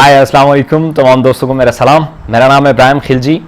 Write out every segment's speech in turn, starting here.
हाय अस्सलाम वालेकुम तमाम दोस्तों को मेरा सलाम। मेरा नाम है इब्राहिम खिलजी।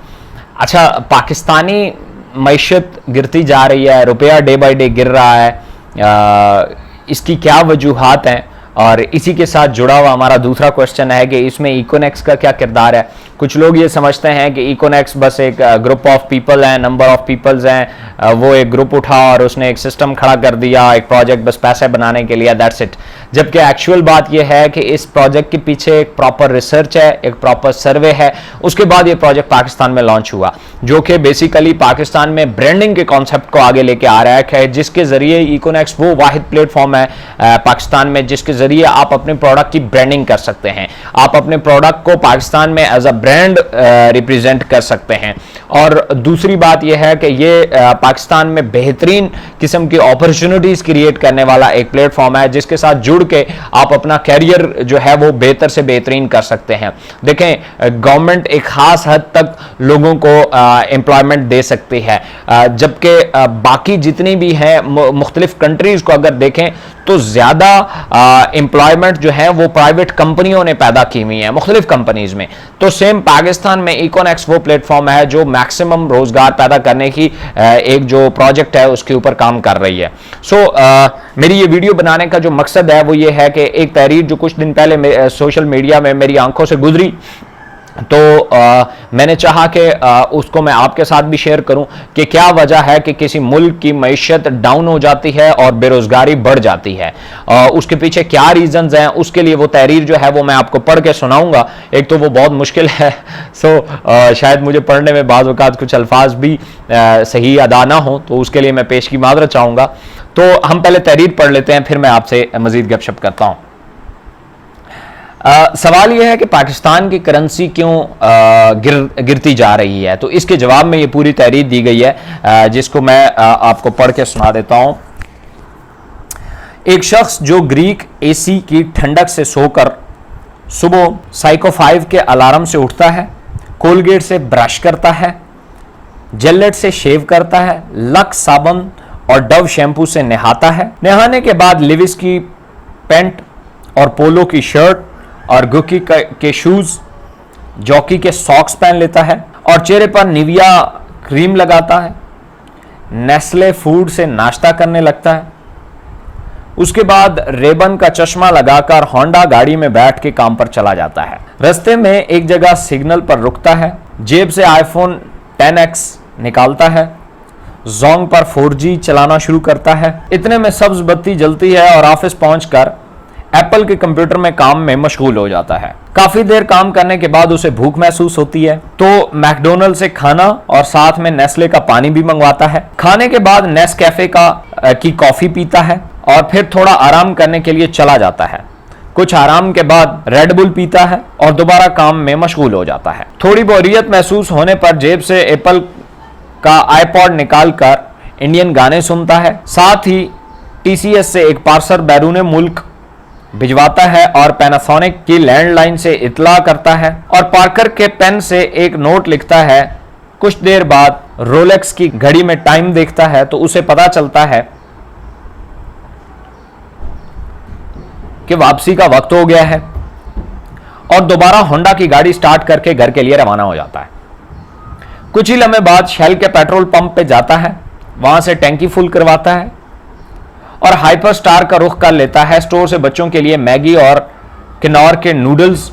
अच्छा, पाकिस्तानी मईशत गिरती जा रही है, रुपया डे बाय डे गिर रहा है। इसकी क्या वजूहात हैं? और इसी के साथ जुड़ा हुआ हमारा दूसरा क्वेश्चन है कि इसमें इकोनेक्स का क्या किरदार है। कुछ लोग ये समझते हैं कि इकोनेक्स बस एक ग्रुप ऑफ पीपल हैं, नंबर ऑफ पीपल्स हैं, वो एक ग्रुप उठा और उसने एक सिस्टम खड़ा कर दिया, एक प्रोजेक्ट बस पैसे बनाने के लिए, दैट्स इट। जबकि एक्चुअल बात यह है कि इस प्रोजेक्ट के पीछे एक प्रॉपर रिसर्च है, एक प्रॉपर सर्वे है। उसके बाद ये प्रोजेक्ट पाकिस्तान में लॉन्च हुआ, जो कि बेसिकली पाकिस्तान में ब्रांडिंग के कॉन्सेप्ट को आगे लेके आ रहा है, जिसके जरिए इकोनेक्स वो वाहिद प्लेटफॉर्म है पाकिस्तान में जिसके जरिए आप अपने प्रोडक्ट की ब्रांडिंग कर सकते हैं, आप अपने प्रोडक्ट को पाकिस्तान में एज अ ब्रांड रिप्रेजेंट कर सकते हैं। और दूसरी बात यह है कि ये पाकिस्तान में बेहतरीन किस्म की अपॉर्चुनिटीज क्रिएट करने वाला एक प्लेटफॉर्म है, जिसके साथ जुड़ के आप अपना कैरियर जो है वो बेहतर से बेहतरीन कर सकते हैं। देखें, गवर्नमेंट एक खास हद तक लोगों को एम्प्लॉयमेंट दे सकती है, जबकि बाकी जितनी भी हैं मुख्तलिफ कंट्रीज को अगर देखें तो ज्यादा एम्प्लॉयमेंट जो है वो प्राइवेट कंपनियों ने पैदा की हुई है मुख्तलिफ कंपनीज में। तो सेम पाकिस्तान में इकोनेक्स वो प्लेटफॉर्म है जो मैक्सिमम रोजगार पैदा करने की एक जो प्रोजेक्ट है उसके ऊपर काम कर रही है। मेरी ये वीडियो बनाने का जो मकसद है वो ये है कि एक तहरीर जो कुछ दिन पहले सोशल मीडिया में मेरी आंखों से गुजरी, तो मैंने चाहा कि उसको मैं आपके साथ भी शेयर करूं कि क्या वजह है कि किसी मुल्क की मईशत डाउन हो जाती है और बेरोजगारी बढ़ जाती है, उसके पीछे क्या रीजंस हैं। उसके लिए वो तहरीर जो है वो मैं आपको पढ़ के सुनाऊंगा। एक तो वो बहुत मुश्किल है, शायद मुझे पढ़ने में बाज़ औक़ात कुछ अल्फाज भी सही अदा ना हो, तो उसके लिए मैं पेश की माज़रत चाहूँगा। तो हम पहले तहरीर पढ़ लेते हैं, फिर मैं आपसे मज़ीद गपशप करता हूँ। सवाल यह है कि पाकिस्तान की करेंसी क्यों गिरती जा रही है। तो इसके जवाब में ये पूरी तहरीर दी गई है, जिसको मैं आपको पढ़ के सुना देता हूं। एक शख्स जो ग्रीक एसी की ठंडक से सोकर सुबह साइको 5 के अलार्म से उठता है, कोलगेट से ब्रश करता है, जेलेट से शेव करता है, लक्स साबुन और डव शैम्पू से नहाता है, नहाने के बाद लिविस की पैंट और पोलो की शर्ट और गुकी के शूज, जॉकी के सॉक्स पहन लेता है और चेहरे पर निविया क्रीम लगाता है, नेस्ले फूड से नाश्ता करने लगता है। उसके बाद रेबन का चश्मा लगाकर होंडा गाड़ी में बैठ के काम पर चला जाता है। रास्ते में एक जगह सिग्नल पर रुकता है, जेब से आईफोन 10X निकालता है, जोंग पर 4G चलाना शुरू करता है। इतने में सब्ज बत्ती जलती है और ऑफिस पहुंचकर एप्पल के कंप्यूटर में काम में मशगूल हो जाता है। काफी देर काम करने के बाद उसे भूख महसूस होती है, तो मैकडोनल्ड से खाना और साथ में नेस्ले का पानी भी मंगवाता है। खाने के बाद नेस्कैफे की कॉफी पीता है और फिर थोड़ा आराम करने के लिए चला जाता है। कुछ आराम के बाद रेड बुल पीता है और दोबारा काम में मशगूल हो जाता है। थोड़ी बोरियत महसूस होने पर जेब से एप्पल का आईपॉड निकालकर इंडियन गाने सुनता है। साथ ही TCS से एक पार्सल बैरून मुल्क भिजवाता है और पैनासोनिक की लैंडलाइन से इतला करता है और पार्कर के पेन से एक नोट लिखता है। कुछ देर बाद रोलेक्स की घड़ी में टाइम देखता है तो उसे पता चलता है कि वापसी का वक्त हो गया है और दोबारा होंडा की गाड़ी स्टार्ट करके घर के लिए रवाना हो जाता है। कुछ ही लम्हे बाद शेल के पेट्रोल पंप पे जाता है, वहां से टैंकी फुल करवाता है और हाइपर स्टार का रुख कर लेता है। स्टोर से बच्चों के लिए मैगी और किन्नौर के नूडल्स,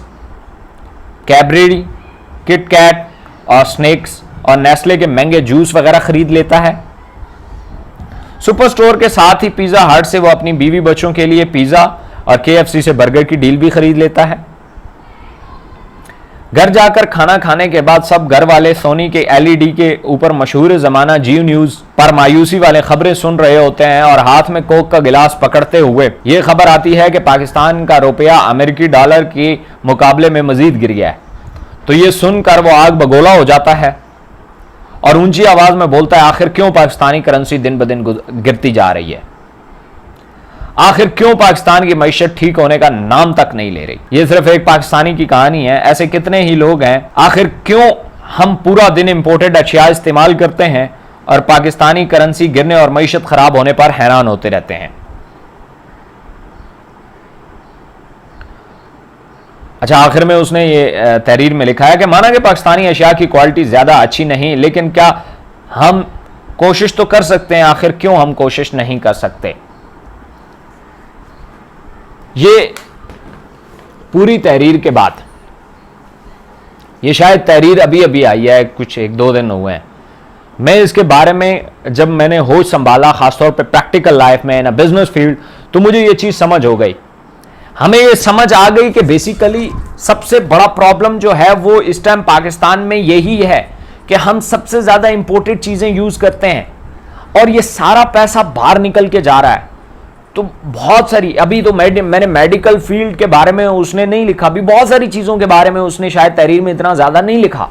कैडबरी, किटकैट और स्नैक्स और नेस्ले के महंगे जूस वगैरह खरीद लेता है। सुपर स्टोर के साथ ही पिज्जा हट से वो अपनी बीवी बच्चों के लिए पिज्जा और KFC से बर्गर की डील भी खरीद लेता है। घर जाकर खाना खाने के बाद सब घर वाले सोनी के LED के ऊपर मशहूर जमाना जियो न्यूज पर मायूसी वाले खबरें सुन रहे होते हैं और हाथ में कोक का गिलास पकड़ते हुए ये खबर आती है कि पाकिस्तान का रुपया अमेरिकी डॉलर के मुकाबले में मजीद गिर गया है। तो ये सुनकर वो आग बगोला हो जाता है और ऊंची आवाज में बोलता है, आखिर क्यों पाकिस्तानी करेंसी दिन ब दिन गिरती जा रही है, आखिर क्यों पाकिस्तान की मईशत ठीक होने का नाम तक नहीं ले रही। ये सिर्फ एक पाकिस्तानी की कहानी है, ऐसे कितने ही लोग हैं। आखिर क्यों हम पूरा दिन इंपोर्टेड अशिया इस्तेमाल करते हैं और पाकिस्तानी करेंसी गिरने और मईशत खराब होने पर हैरान होते रहते हैं। अच्छा, आखिर में उसने ये तहरीर में लिखा है कि माना कि पाकिस्तानी अशिया की क्वालिटी ज़्यादा अच्छी नहीं, लेकिन क्या हम कोशिश तो कर सकते हैं, आखिर क्यों हम कोशिश नहीं कर सकते। ये पूरी तहरीर के बाद, ये शायद तहरीर अभी अभी आई है, कुछ 1-2 दिन हुए हैं। मैं इसके बारे में जब मैंने होश संभाला, खासतौर पे प्रैक्टिकल लाइफ में, इन बिजनेस फील्ड, तो मुझे ये चीज़ समझ हो गई। हमें ये समझ आ गई कि बेसिकली सबसे बड़ा प्रॉब्लम जो है वो इस टाइम पाकिस्तान में यही है कि हम सबसे ज़्यादा इंपोर्टेड चीज़ें यूज़ करते हैं और ये सारा पैसा बाहर निकल के जा रहा है। तो बहुत सारी, अभी तो मैंने मेडिकल फील्ड के बारे में उसने नहीं लिखा, अभी बहुत सारी चीज़ों के बारे में उसने शायद तहरीर में इतना ज़्यादा नहीं लिखा।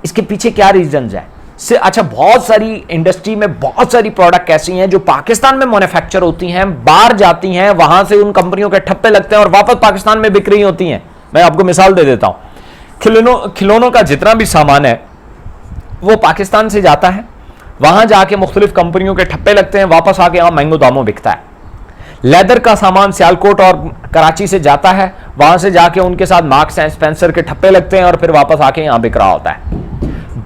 इसके पीछे क्या रीजंस है? अच्छा, बहुत सारी इंडस्ट्री में बहुत सारी प्रोडक्ट ऐसी हैं जो पाकिस्तान में मैन्युफैक्चर होती हैं, बाहर जाती हैं, वहां से उन कंपनियों के ठप्पे लगते हैं और वापस पाकिस्तान में बिक रही होती हैं। मैं आपको मिसाल दे देता हूं, खिलौनों का जितना भी सामान है वो पाकिस्तान से जाता है, वहां जाके मुख्तलिफ कंपनियों के ठप्पे लगते हैं, वापस आके यहां महंगो दामों बिकता है। लेदर का सामान सियालकोट और कराची से जाता है, वहां से जाके उनके साथ मार्क्स एंड स्पेंसर के ठप्पे लगते हैं और फिर वापस आके यहां बिक रहा होता है।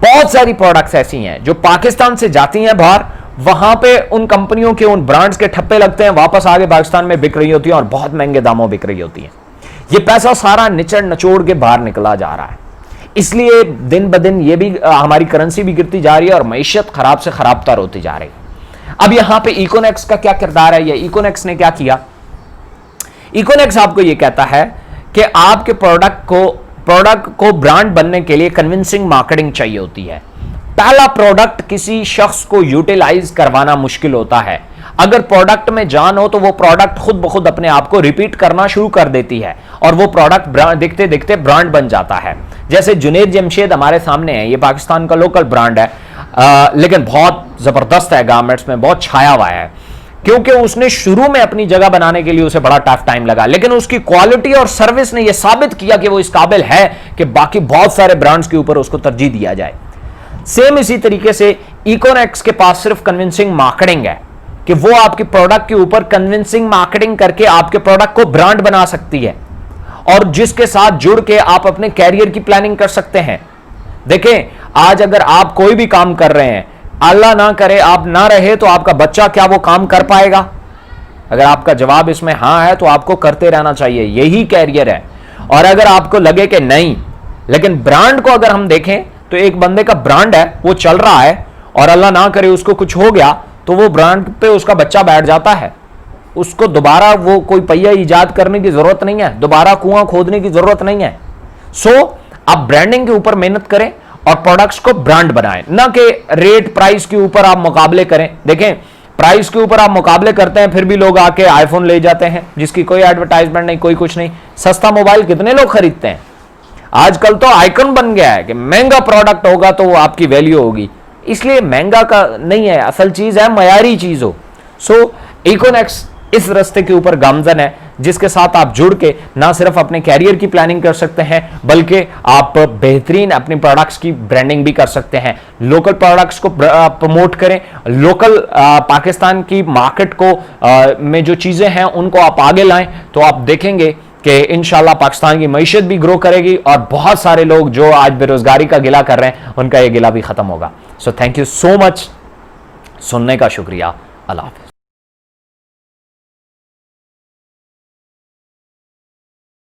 बहुत सारी प्रोडक्ट्स ऐसी हैं जो पाकिस्तान से जाती हैं बाहर, वहां पे उन कंपनियों के, उन ब्रांड्स के ठप्पे लगते हैं, वापस आगे पाकिस्तान में बिक रही होती हैं और बहुत महंगे दामों बिक रही होती हैं। ये पैसा सारा निचड़ नचोड़ के बाहर निकला जा रहा है। इसलिए दिन ब दिन ये भी हमारी करेंसी भी गिरती जा रही है और मईशत खराब से खराब तर होती जा रही है। अब यहां पे इकोनेक्स का क्या किरदार है, या इकोनेक्स ने क्या किया? इकोनेक्स आपको ये कहता है कि आपके प्रोडक्ट को ब्रांड बनने के लिए कन्विंसिंग मार्केटिंग चाहिए होती है। पहला प्रोडक्ट किसी शख्स को यूटिलाइज करवाना मुश्किल होता है। अगर प्रोडक्ट में जान हो तो वो प्रोडक्ट खुद ब खुद अपने आप को रिपीट करना शुरू कर देती है और वो प्रोडक्ट देखते देखते ब्रांड बन जाता है। जैसे जुनैद जमशेद हमारे सामने है, ये पाकिस्तान का लोकल ब्रांड है, लेकिन बहुत जबरदस्त है, गारमेंट्स में बहुत छाया हुआ है, क्योंकि उसने शुरू में अपनी जगह बनाने के लिए उसे बड़ा टफ टाइम लगा, लेकिन उसकी क्वालिटी और सर्विस ने यह साबित किया कि वो इस काबिल है कि बाकी बहुत सारे ब्रांड्स के ऊपर उसको तरजीह दिया जाए। सेम इसी तरीके से इकोनेक्स के पास सिर्फ कन्विंसिंग मार्केटिंग है कि वो आपके प्रोडक्ट के ऊपर कन्विंसिंग मार्केटिंग करके आपके प्रोडक्ट को ब्रांड बना सकती है और जिसके साथ जुड़ के आप अपने कैरियर की प्लानिंग कर सकते हैं। देखें, आज अगर आप कोई भी काम कर रहे हैं, अल्लाह ना करे आप ना रहे तो आपका बच्चा क्या वो काम कर पाएगा? अगर आपका जवाब इसमें हां है तो आपको करते रहना चाहिए, यही कैरियर है। और अगर आपको लगे कि नहीं, लेकिन ब्रांड को अगर हम देखें तो एक बंदे का ब्रांड है, वो चल रहा है और अल्लाह ना करे उसको कुछ हो गया तो वो ब्रांड पे उसका बच्चा बैठ जाता है, उसको दोबारा वो कोई पहिया ईजाद करने की जरूरत नहीं है, दोबारा कुआं खोदने की जरूरत नहीं है। आप ब्रांडिंग के ऊपर मेहनत करें और प्रोडक्ट्स को ब्रांड बनाएं, ना कि रेट प्राइस के ऊपर आप मुकाबले करें। देखें, प्राइस के ऊपर आप मुकाबले करते हैं, फिर भी लोग आके आईफोन ले जाते हैं जिसकी कोई एडवर्टाइजमेंट नहीं, कोई कुछ नहीं। सस्ता मोबाइल कितने लोग खरीदते हैं? आजकल तो आइकन बन गया है कि महंगा प्रोडक्ट होगा तो वो आपकी वैल्यू होगी, इसलिए महंगा का नहीं है, असल चीज है मयारी चीज हो। इकोनेक्स इस रास्ते के ऊपर गामजन है जिसके साथ आप जुड़ के ना सिर्फ अपने कैरियर की प्लानिंग कर सकते हैं बल्कि आप बेहतरीन अपने प्रोडक्ट्स की ब्रांडिंग भी कर सकते हैं। लोकल प्रोडक्ट्स को प्रमोट करें, लोकल पाकिस्तान की मार्केट को में जो चीजें हैं उनको आप आगे लाएं, तो आप देखेंगे कि इंशाल्लाह पाकिस्तान की मईशत भी ग्रो करेगी और बहुत सारे लोग जो आज बेरोजगारी का गिला कर रहे हैं उनका ये गिला भी खत्म होगा। So thank you so much, सुनने का शुक्रिया। अल्लाह हाफिज़।